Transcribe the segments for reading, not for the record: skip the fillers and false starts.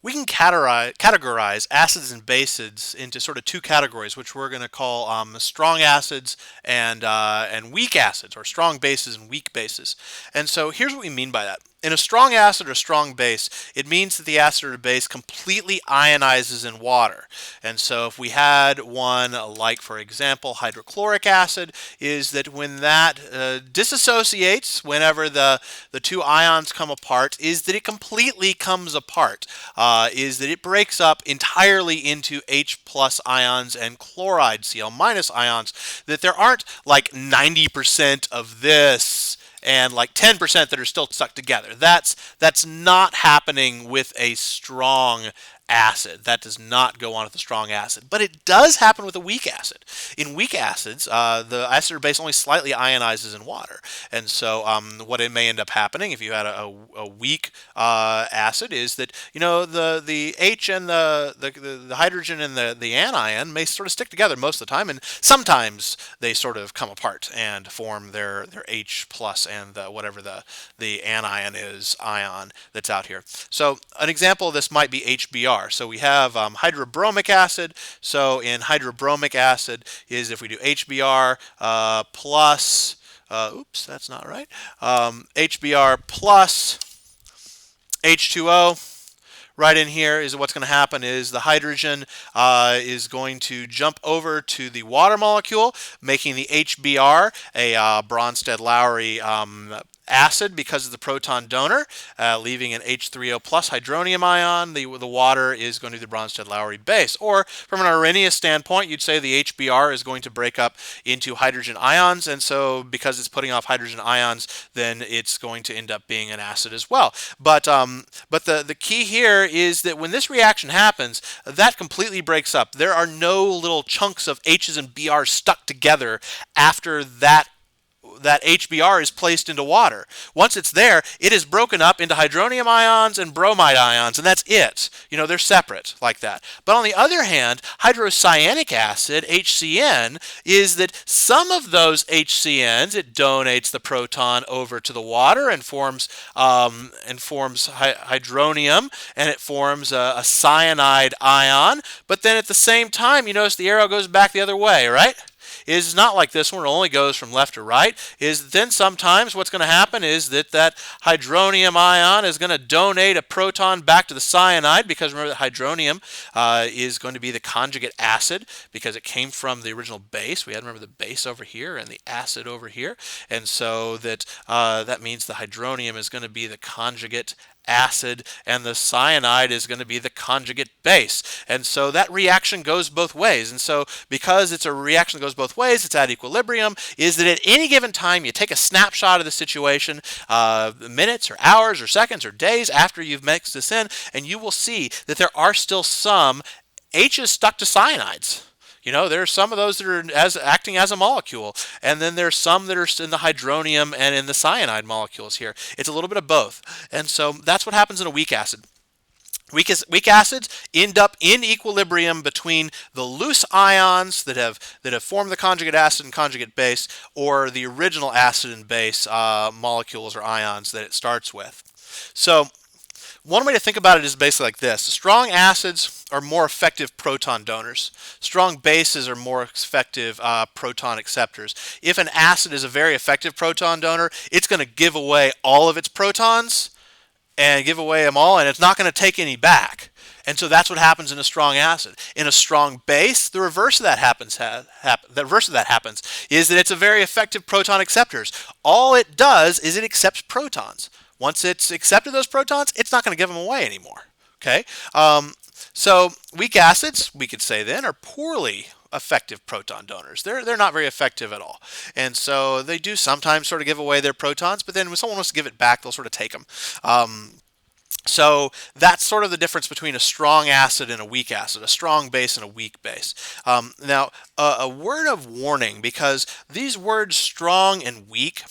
We can categorize acids and bases into sort of two categories, which we're going to call strong acids and weak acids, or strong bases and weak bases. And so here's what we mean by that. In a strong acid or strong base, it means that the acid or base completely ionizes in water. And so if we had one like, for example, hydrochloric acid, is that when that disassociates, whenever the two ions come apart, is that it completely comes apart, is that it breaks up entirely into H plus ions and chloride Cl minus ions, that there aren't like 90% of this and like 10% that are still stuck together. That's not happening with a strong acid. That does not go on with a strong acid, but it does happen with a weak acid. In weak acids, the acid or base only slightly ionizes in water, and so what it may end up happening if you had a weak acid is that the H and the hydrogen and the anion may sort of stick together most of the time, and sometimes they sort of come apart and form their H plus and whatever the anion is ion that's out here. So an example of this might be HBr. So we have hydrobromic acid. So in hydrobromic acid is if we do HBr plus, oops, that's not right. HBr plus H2O. Right in here is what's going to happen is the hydrogen is going to jump over to the water molecule, making the HBr a Bronsted-Lowry acid because of the proton donor, leaving an H3O plus hydronium ion. The water is going to be the Bronsted-Lowry base. Or from an Arrhenius standpoint, you'd say the HBr is going to break up into hydrogen ions, and so because it's putting off hydrogen ions, then it's going to end up being an acid as well. But the key here is that when this reaction happens, that completely breaks up. There are no little chunks of H's and Br's stuck together after that HBr is placed into water. Once it's there, it is broken up into hydronium ions and bromide ions, and that's it. They're separate like that. But on the other hand, hydrocyanic acid, HCN, is that some of those HCNs, it donates the proton over to the water and forms hydronium, and it forms a cyanide ion. But then at the same time, you notice the arrow goes back the other way, right? Is not like this one, it only goes from left to right, is then sometimes what's going to happen is that hydronium ion is going to donate a proton back to the cyanide, because remember that hydronium is going to be the conjugate acid because it came from the original base. We had to remember the base over here and the acid over here, and so that means the hydronium is going to be the conjugate acid and the cyanide is going to be the conjugate base. And so that reaction goes both ways. And so because it's a reaction that goes both ways, it's at equilibrium, is that at any given time you take a snapshot of the situation, minutes or hours or seconds or days after you've mixed this in, and you will see that there are still some H's stuck to cyanides. There's some of those that are acting as a molecule, and then there's some that are in the hydronium and in the cyanide molecules here. It's a little bit of both, and so that's what happens in a weak acid. Weak acids end up in equilibrium between the loose ions that have formed the conjugate acid and conjugate base, or the original acid and base molecules or ions that it starts with. So one way to think about it is basically like this. Strong acids are more effective proton donors. Strong bases are more effective proton acceptors. If an acid is a very effective proton donor, it's going to give away all of its protons and give away them all, and it's not going to take any back. And so that's what happens in a strong acid. In a strong base, the reverse of that happens. The reverse of that happens is that it's a very effective proton acceptors. All it does is it accepts protons. Once it's accepted those protons, it's not going to give them away anymore. Okay. So weak acids, we could say then, are poorly effective proton donors. They're not very effective at all. And so they do sometimes sort of give away their protons, but then when someone wants to give it back, they'll sort of take them. So that's sort of the difference between a strong acid and a weak acid, a strong base and a weak base. Now, a word of warning, because these words strong and weak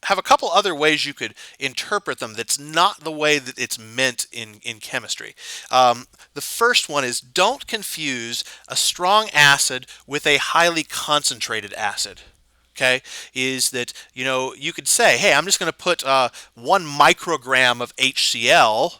have a couple other ways you could interpret them that's not the way that it's meant in chemistry. The first one is, don't confuse a strong acid with a highly concentrated acid. Okay, is that, you could say, hey, I'm just going to put 1 microgram of HCl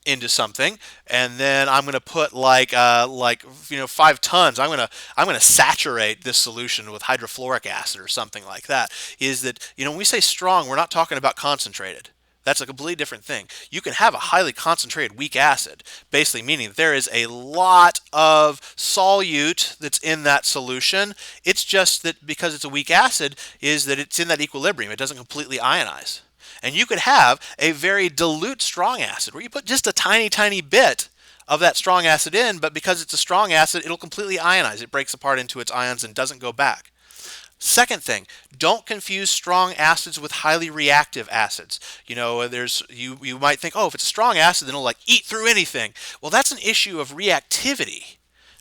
into something, and then I'm going to put like 5 tons. I'm going to saturate this solution with hydrofluoric acid or something like that. Is that, when we say strong, we're not talking about concentrated. That's a completely different thing. You can have a highly concentrated weak acid, basically meaning that there is a lot of solute that's in that solution. It's just that because it's a weak acid, is that it's in that equilibrium. It doesn't completely ionize. And you could have a very dilute strong acid where you put just a tiny, tiny bit of that strong acid in, but because it's a strong acid, it'll completely ionize. It breaks apart into its ions and doesn't go back. Second thing, don't confuse strong acids with highly reactive acids. You might think, oh, if it's a strong acid, then it'll like eat through anything. Well, that's an issue of reactivity,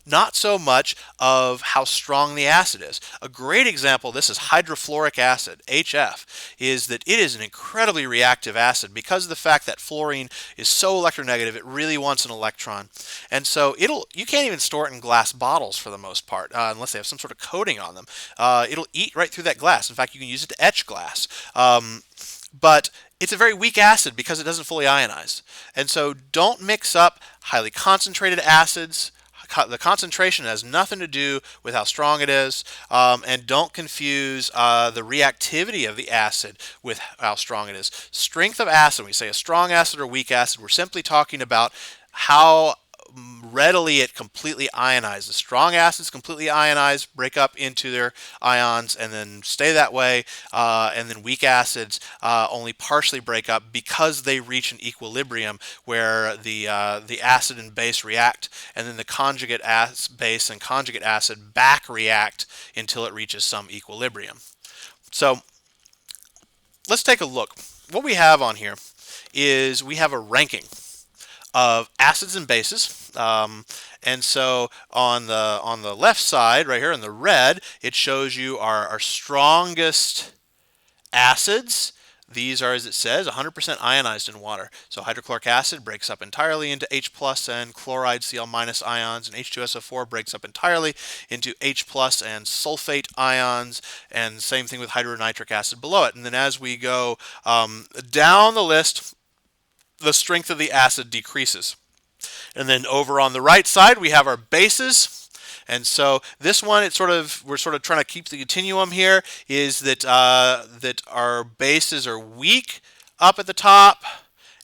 not so much of how strong the acid is. A great example of this is hydrofluoric acid, HF, is that it is an incredibly reactive acid because of the fact that fluorine is so electronegative, it really wants an electron. And so you can't even store it in glass bottles for the most part, unless they have some sort of coating on them. It'll eat right through that glass. In fact, you can use it to etch glass. But it's a very weak acid because it doesn't fully ionize. And so don't mix up highly concentrated acids. The concentration has nothing to do with how strong it is, and don't confuse the reactivity of the acid with how strong it is. Strength of acid, when we say a strong acid or weak acid, we're simply talking about how readily it completely ionizes. Strong acids completely ionize, break up into their ions, and then stay that way. And then weak acids only partially break up because they reach an equilibrium where the acid and base react, and then the conjugate base and conjugate acid back react until it reaches some equilibrium. So let's take a look. What we have on here is we have a ranking of acids and bases. And so on the left side, right here in the red, it shows you our strongest acids. These are, as it says, 100% ionized in water. So hydrochloric acid breaks up entirely into H plus and chloride Cl minus ions, and H2SO4 breaks up entirely into H plus and sulfate ions, and same thing with hydronitric acid below it. And then as we go down the list, the strength of the acid decreases. And then over on the right side, we have our bases. And so this one, we're sort of trying to keep the continuum here, is that that our bases are weak up at the top,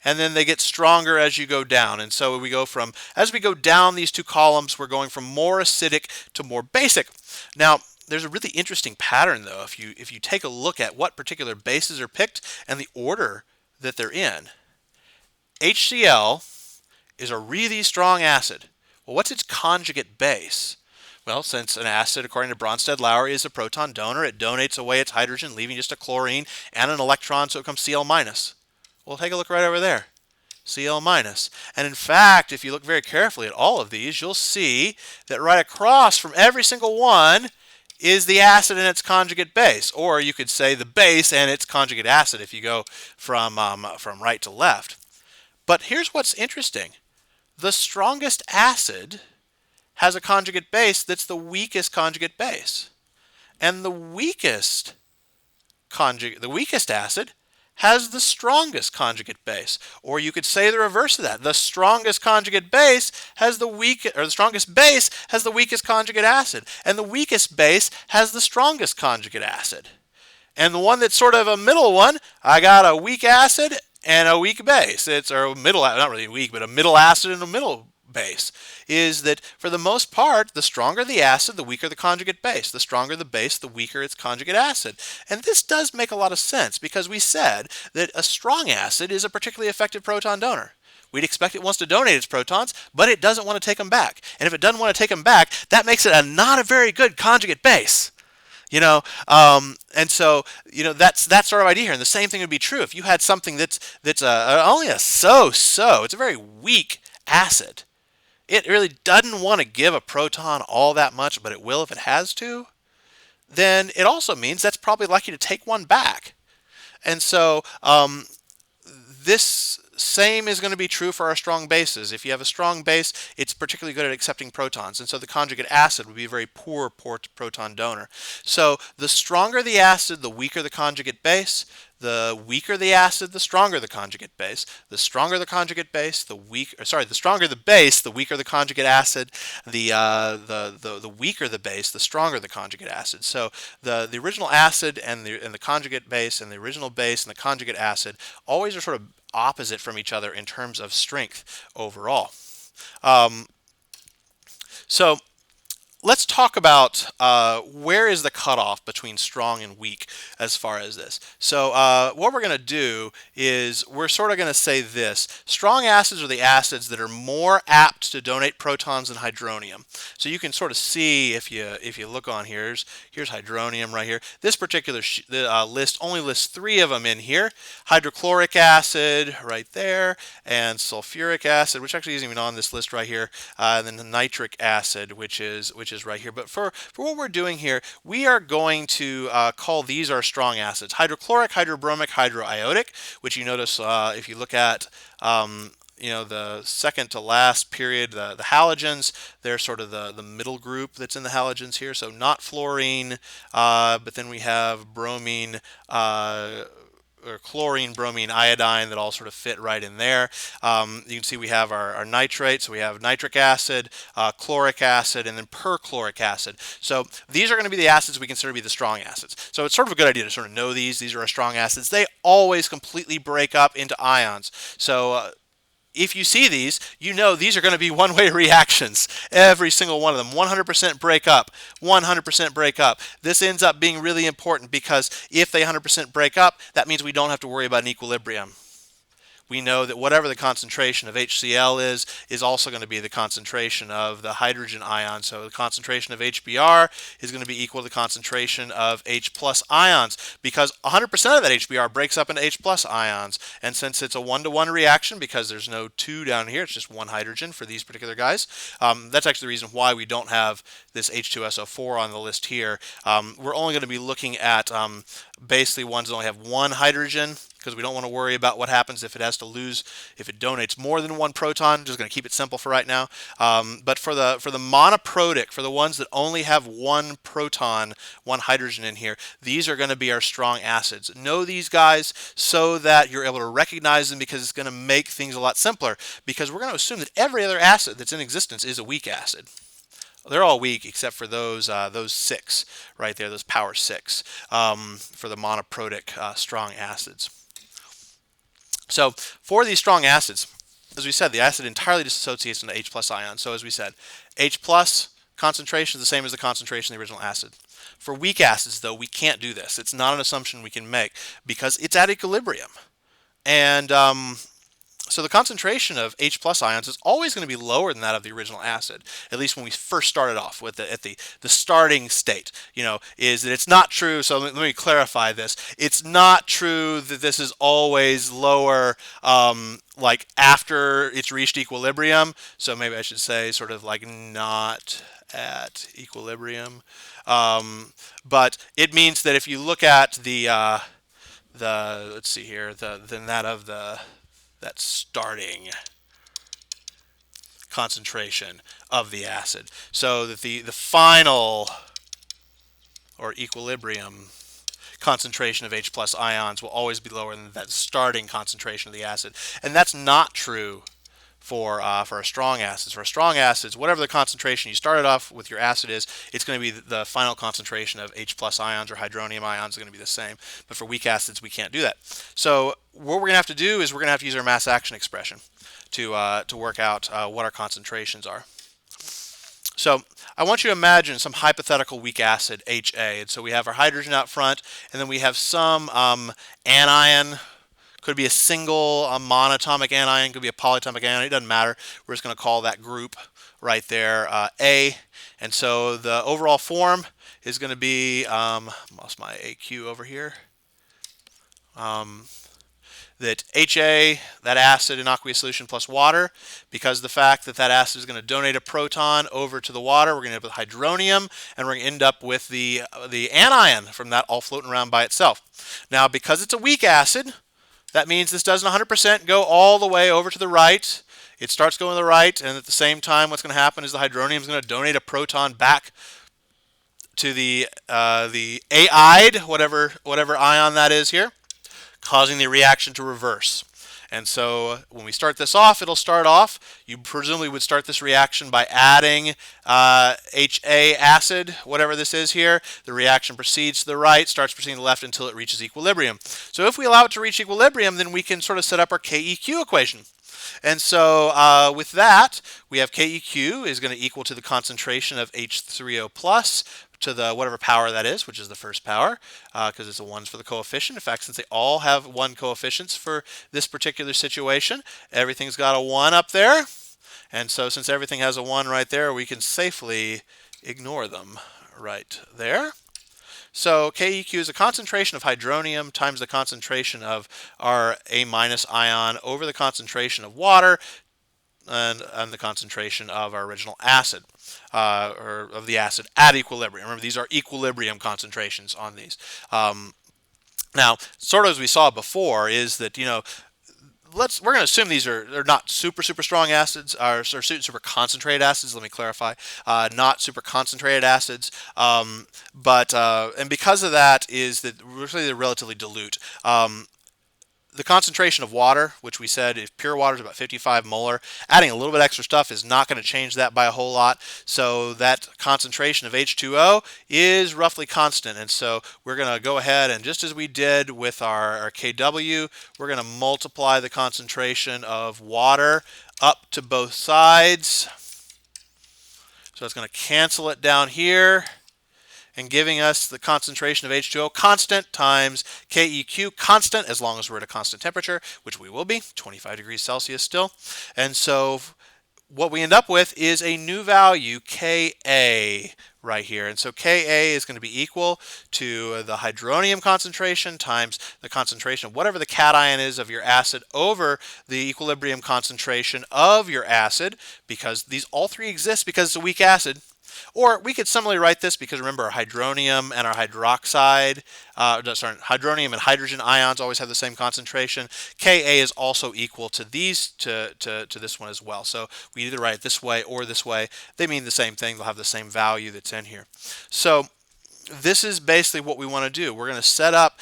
and then they get stronger as you go down. And so as we go down these two columns, we're going from more acidic to more basic. Now, there's a really interesting pattern, though, if you take a look at what particular bases are picked and the order that they're in. HCl is a really strong acid. Well, what's its conjugate base? Well, since an acid, according to Bronsted-Lowry, is a proton donor, it donates away its hydrogen, leaving just a chlorine and an electron, so it becomes Cl minus. Well, take a look right over there. Cl minus. And in fact, if you look very carefully at all of these, you'll see that right across from every single one is the acid and its conjugate base. Or you could say the base and its conjugate acid if you go from right to left. But here's what's interesting. The strongest acid has a conjugate base that's the weakest conjugate base. And the weakest acid has the strongest conjugate base. Or you could say the reverse of that. The strongest conjugate base has the strongest base has the weakest conjugate acid. And the weakest base has the strongest conjugate acid. And the one that's sort of a middle one, I got a weak acid and a weak base. Not really weak, but a middle acid and a middle base. Is that for the most part, the stronger the acid, the weaker the conjugate base. The stronger the base, the weaker its conjugate acid. And this does make a lot of sense because we said that a strong acid is a particularly effective proton donor. We'd expect it wants to donate its protons, but it doesn't want to take them back. And if it doesn't want to take them back, that makes it not a very good conjugate base. And so that's that sort of idea here. And the same thing would be true if you had something that's only a so-so. It's a very weak acid. It really doesn't want to give a proton all that much, but it will if it has to. Then it also means that's probably likely to take one back. And so this same is going to be true for our strong bases. If you have a strong base, it's particularly good at accepting protons. And so the conjugate acid would be a very poor proton donor. So the stronger the acid, the weaker the conjugate base. The weaker the acid, the stronger the conjugate base. The stronger the conjugate base, the stronger the base, the weaker the conjugate acid. The weaker the base, the stronger the conjugate acid. So the original acid and the conjugate base, and the original base and the conjugate acid always are sort of opposite from each other in terms of strength overall. So let's talk about where is the cutoff between strong and weak as far as this. So what we're going to do is we're sort of going to say this. Strong acids are the acids that are more apt to donate protons than hydronium. So you can sort of see if you look on here, here's hydronium right here. This particular list only lists 3 of them in here. Hydrochloric acid right there, and sulfuric acid, which actually isn't even on this list right here, and then the nitric acid, which is right here. But for what we're doing here, we are going to call these our strong acids: hydrochloric, hydrobromic, hydroiodic, which you notice if you look at the second to last period, the halogens, they're sort of the middle group that's in the halogens here. So not fluorine, but then we have bromine, or chlorine, bromine, iodine that all sort of fit right in there. You can see we have our nitrates. So we have nitric acid, chloric acid, and then perchloric acid. So these are going to be the acids we consider to be the strong acids. So it's sort of a good idea to sort of know these. These are our strong acids. They always completely break up into ions. So if you see these, you know these are going to be one-way reactions. Every single one of them, 100% break up, 100% break up. This ends up being really important because if they 100% break up, that means we don't have to worry about an equilibrium. We know that whatever the concentration of HCl is also going to be the concentration of the hydrogen ion. So the concentration of HBr is going to be equal to the concentration of H plus ions, because 100% of that HBr breaks up into H plus ions. And since it's a one-to-one reaction, because there's no 2 down here, it's just 1 hydrogen for these particular guys, that's actually the reason why we don't have this H2SO4 on the list here. We're only going to be looking at basically ones that only have 1 hydrogen, because we don't want to worry about what happens if it has to lose, if it donates more than 1 proton. Just going to keep it simple for right now. But for the monoprotic, for the ones that only have 1 proton, 1 hydrogen in here, these are going to be our strong acids. Know these guys so that you're able to recognize them, because it's going to make things a lot simpler, because we're going to assume that every other acid that's in existence is a weak acid. They're all weak except for those 6 right there, those power 6 for the monoprotic strong acids. So for these strong acids, as we said, the acid entirely dissociates into H plus ions. So as we said, H plus concentration is the same as the concentration of the original acid. For weak acids, though, we can't do this. It's not an assumption we can make because it's at equilibrium. And so the concentration of H plus ions is always going to be lower than that of the original acid, at least when we first started off with at the starting state. Is that it's not true. So let me clarify this. It's not true that this is always lower like after it's reached equilibrium. So maybe I should say sort of like not at equilibrium. But it means that if you look at the let's see here, that starting concentration of the acid, so that the final or equilibrium concentration of H plus ions will always be lower than that starting concentration of the acid. And that's not true for our strong acids. For strong acids, whatever the concentration you started off with your acid is, it's going to be the final concentration of H plus ions or hydronium ions is going to be the same. But for weak acids, we can't do that. So what we're going to have to do is we're going to have to use our mass action expression to work out what our concentrations are. So I want you to imagine some hypothetical weak acid, HA. And so we have our hydrogen out front, and then we have some anion. Could be a single monatomic anion, could be a polyatomic anion, it doesn't matter. We're just going to call that group right there A. And so the overall form is going to be, lost my AQ over here, that HA, that acid in aqueous solution plus water, because of the fact that that acid is going to donate a proton over to the water, we're going to end up with hydronium, and we're going to end up with the anion from that all floating around by itself. Now, because it's a weak acid, that means this doesn't 100% go all the way over to the right. It starts going to the right, and at the same time, what's going to happen is the hydronium is going to donate a proton back to the aide, whatever ion that is here, causing the reaction to reverse. And so when we start this off, it'll start off, you presumably would start this reaction by adding HA acid, whatever this is here. The reaction proceeds to the right, starts proceeding to the left until it reaches equilibrium. So if we allow it to reach equilibrium, then we can sort of set up our KEQ equation. And so with that, we have KEQ is going to equal to the concentration of H3O plus to the whatever power that is, which is the first power, because it's a 1s for the coefficient. In fact, since they all have 1 coefficients for this particular situation, everything's got a 1 up there. And so since everything has a 1 right there, we can safely ignore them right there. So KEQ is a concentration of hydronium times the concentration of our A- ion over the concentration of water and the concentration of our original acid, or of the acid at equilibrium. Remember, these are equilibrium concentrations on these. Now, sort of as we saw before, is that, we're going to assume they're not super strong acids, or super concentrated acids. Let me clarify, not super concentrated acids, but and because of that is that really they're relatively dilute. The concentration of water, which we said if pure water is about 55 molar, adding a little bit extra stuff is not going to change that by a whole lot. So that concentration of H2O is roughly constant. And so we're going to go ahead and just as we did with our KW, we're going to multiply the concentration of water up to both sides. So it's going to cancel it down here, and giving us the concentration of H2O constant times KEQ constant, as long as we're at a constant temperature, which we will be, 25 degrees Celsius still. And so what we end up with is a new value, Ka, right here. And so Ka is going to be equal to the hydronium concentration times the concentration of whatever the cation is of your acid over the equilibrium concentration of your acid, because these all three exist because it's a weak acid. Or we could similarly write this because remember our hydronium and our hydroxide, hydronium and hydrogen ions always have the same concentration. Ka is also equal to these, to this one as well. So we either write it this way or this way. They mean the same thing. They'll have the same value that's in here. So this is basically what we want to do. We're going to set up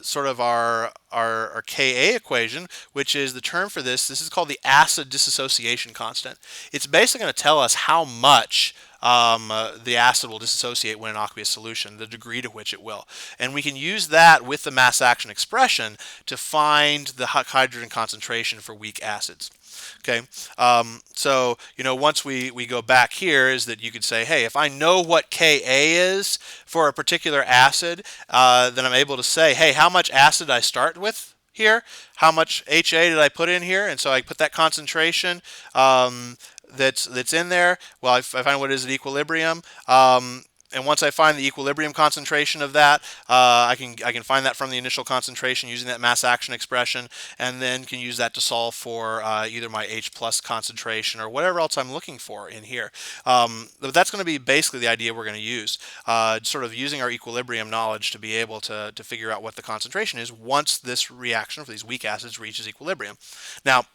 sort of our Ka equation, which is the term for this. This is called the acid dissociation constant. It's basically going to tell us how much the acid will dissociate when in aqueous solution, the degree to which it will. And we can use that with the mass action expression to find the hydrogen concentration for weak acids. Okay, so once we go back here, is that you could say, hey, if I know what Ka is for a particular acid, then I'm able to say, hey, how much acid did I start with here? How much HA did I put in here? And so I put that concentration that's in there. Well, I find what is at equilibrium. And once I find the equilibrium concentration of that, I can find that from the initial concentration using that mass action expression, and then can use that to solve for either my H plus concentration or whatever else I'm looking for in here. But that's going to be basically the idea we're going to use, sort of using our equilibrium knowledge to be able to figure out what the concentration is once this reaction for these weak acids reaches equilibrium. Now,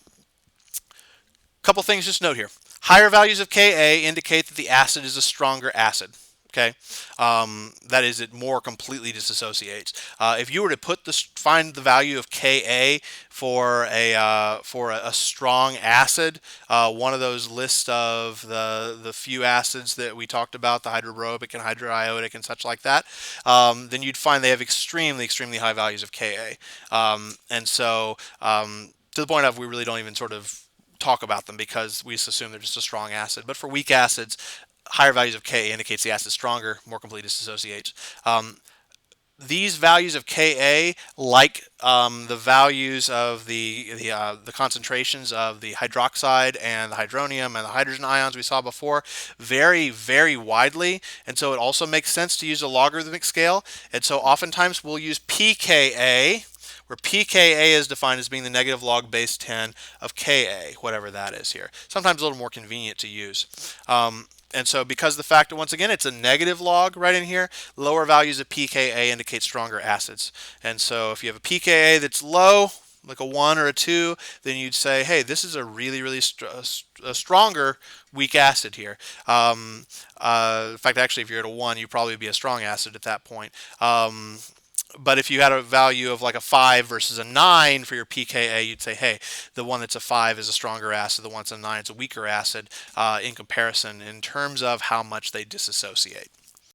couple things just note here. Higher values of Ka indicate that the acid is a stronger acid. Okay, that is, it more completely disassociates. If you were to find the value of Ka for a strong acid, one of those lists of the few acids that we talked about, the hydroarobic and hydroiodic and such like that, then you'd find they have extremely high values of Ka. And so to the point of we really don't even sort of talk about them because we just assume they're just a strong acid. But for weak acids, higher values of Ka indicates the acid is stronger, more completely disassociates. These values of Ka, like the values of the concentrations of the hydroxide and the hydronium and the hydrogen ions we saw before, vary widely, and so it also makes sense to use a logarithmic scale. And so oftentimes we'll use pKa, where pKa is defined as being the negative log base 10 of Ka, whatever that is here. Sometimes a little more convenient to use. And so because the fact that, once again, it's a negative log right in here, lower values of pKa indicate stronger acids. And so if you have a pKa that's low, like a 1 or a 2, then you'd say, hey, this is a really stronger weak acid here. In fact, actually, if you're at a 1, you'd probably be a strong acid at that point. But if you had a value of like a 5 versus a 9 for your pKa, you'd say, hey, the one that's a 5 is a stronger acid, the one that's a 9 is a weaker acid in comparison in terms of how much they disassociate.